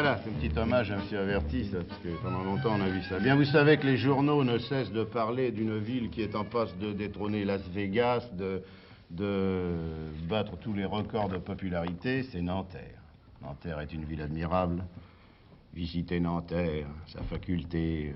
Voilà, c'est un petit hommage à M. Averti, ça, parce que pendant longtemps on a vu ça. Bien, vous savez que les journaux ne cessent de parler d'une ville qui est en passe de détrôner Las Vegas, de battre tous les records de popularité, c'est Nanterre. Nanterre est une ville admirable. Visitez Nanterre, sa faculté.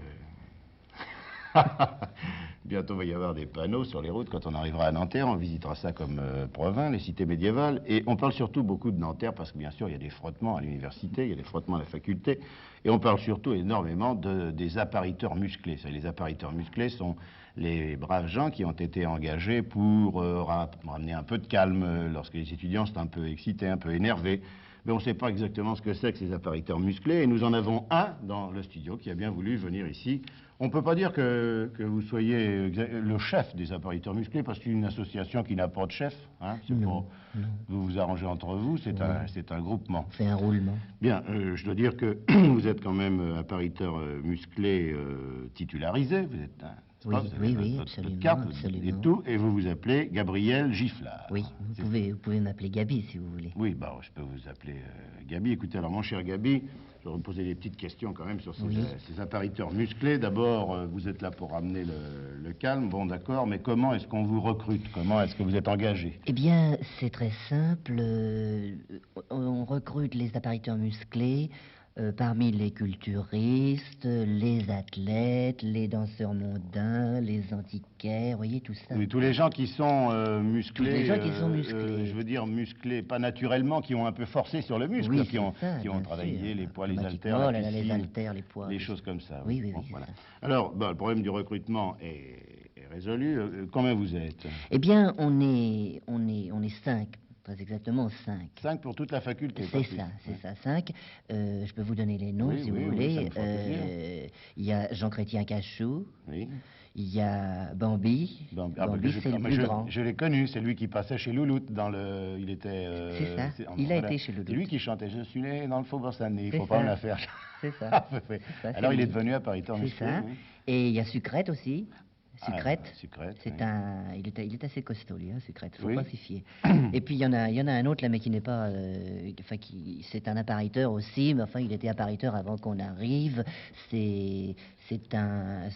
Bientôt, il va y avoir des panneaux sur les routes. Quand on arrivera à Nanterre, on visitera ça comme Provins, les cités médiévales. Et on parle surtout beaucoup de Nanterre parce que, bien sûr, il y a des frottements à l'université, il y a des frottements à la faculté. Et on parle surtout énormément des appariteurs musclés. Les appariteurs musclés sont les braves gens qui ont été engagés pour ramener un peu de calme lorsque les étudiants sont un peu excités, un peu énervés. Mais on ne sait pas exactement ce que c'est que ces appariteurs musclés. Et nous en avons un dans le studio qui a bien voulu venir ici. On ne peut pas dire que vous soyez le chef des appariteurs musclés, parce qu'une association qui n'a pas de chef, hein, c'est pour vous vous arrangez entre vous, c'est un groupement. C'est un roulement. Bien, je dois dire que vous êtes quand même appariteur musclé titularisé, vous êtes un... Oui, votre absolument, carte absolument. et tout, et vous vous appelez Gabriel Giflard. Oui, vous pouvez m'appeler Gabi si vous voulez. Oui, bah, je peux vous appeler Gabi. Écoutez, alors mon cher Gabi, je vais vous poser des petites questions quand même sur ces appariteurs musclés. D'abord, vous êtes là pour ramener le calme, bon d'accord, mais comment est-ce qu'on vous recrute? Comment est-ce que vous êtes engagé? Eh bien, c'est très simple. On recrute les appariteurs musclés parmi les culturistes, les athlètes, les danseurs mondains, les antiquaires, vous voyez tout ça. Oui, tous les gens qui sont musclés. Tous les gens qui sont musclés. Je veux dire musclés, pas naturellement, qui ont un peu forcé sur le muscle, Oui, qui ont travaillé sûr. les poids, les haltères, la piscine, les haltères, les poids. les choses comme ça. Oui, Bon, c'est voilà. ça. Alors, le problème du recrutement est résolu. Combien vous êtes? Eh bien, on est 5. Très exactement 5. 5 pour toute la faculté. C'est ça, 5. Je peux vous donner les noms si vous voulez. Ça me fera plaisir. Il y a Jean-Chrétien Cachou. Oui. Il y a Bambi. Bambi, c'est le plus grand. Je l'ai connu, c'est lui qui passait chez Louloute dans le... Il était... c'est ça, il a été chez Louloute. C'est lui qui chantait « Je suis né dans le faubourg Saint-Denis, il ne faut pas me la faire ». C'est ça. Alors il est devenu appariteur musclé. C'est ça. Oui. Et il y a Sucrète aussi. Sucrète, Sucrète, il est assez costaud, lui, hein, Sucrète, faut oui. pas s'y fier. Et puis il y en a un autre là, mais qui n'est pas, c'est un appariteur aussi, mais enfin il était appariteur avant qu'on arrive. C'est un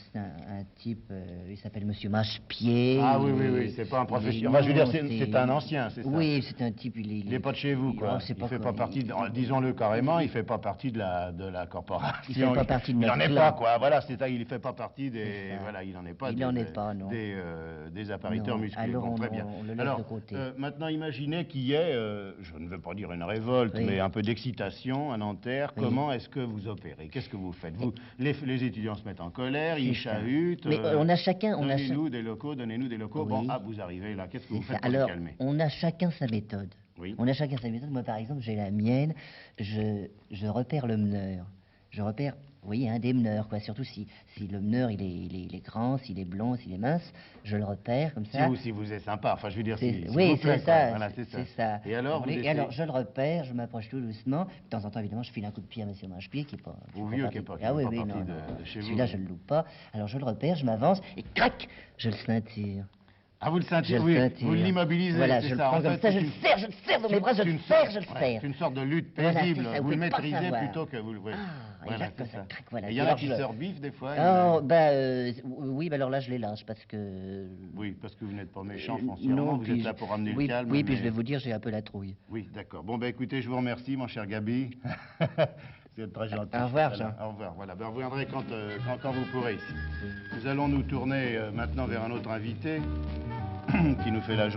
type, il s'appelle Monsieur Mâche-Pied. Ah oui, c'est pas un professionnel. Enfin, je veux dire, c'est un ancien, c'est ça. Oui, c'est un type, il est pas de chez vous, quoi. Il fait pas partie, disons-le carrément, il fait pas partie de la corporation. Il fait pas partie de notre clan. Il en est pas, quoi. Voilà, il fait pas partie des, voilà, il en est pas. Il en est pas, non. Des appariteurs musclés. Alors bon, très bien. On le laisse de côté. Maintenant, imaginez qu'il y ait, je ne veux pas dire une révolte, mais un peu d'excitation à Nanterre. Comment est-ce que vous opérez? Qu'est-ce que vous faites? Les étudiants se mettent en colère, ils chahutent. Mais on a chacun... Donnez-nous des locaux. Oui. Bon, vous arrivez là, qu'est-ce que vous faites pour alors, les calmer? on a chacun sa méthode. Oui. On a chacun sa méthode. Moi, par exemple, j'ai la mienne. Je repère le meneur. Je repère, vous voyez, un des meneurs, quoi. Surtout si le meneur, il est grand, s'il est blond, s'il est mince, je le repère comme ça. Si vous êtes sympa, enfin, je veux dire, oui, c'est ça. Voilà, c'est ça. Et alors, je le repère, je m'approche tout doucement. De temps en temps, évidemment, je file un coup de pied à Monsieur Mâche-Pied, qui est pas... qui est pas Ah oui, parti non. de chez vous. Celui-là, je le loupe pas. Alors, je le repère, je m'avance, et crac, je le ceinture. Ah, vous le ceinturez, oui, vous l'immobilisez, voilà, c'est je ça. Le prends comme ça, je le serre dans mes bras, je le serre. C'est une sorte de lutte paisible, voilà, vous le maîtrisez plutôt que vous le... Voilà, c'est ça. Voilà. Et il y en a qui se rebiffent des fois. Oui, alors là, je les lâche parce que... Oui, parce que vous n'êtes pas méchant foncièrement, vous êtes là pour ramener le calme. Oui, puis je vais vous dire, j'ai un peu la trouille. Oui, d'accord. Bon, écoutez, je vous remercie, mon cher Gabi. C'est très gentil. Au revoir, Jean. Au revoir, voilà. Vous reviendrez quand vous pourrez ici. Nous allons nous tourner maintenant vers un autre invité qui nous fait la journée.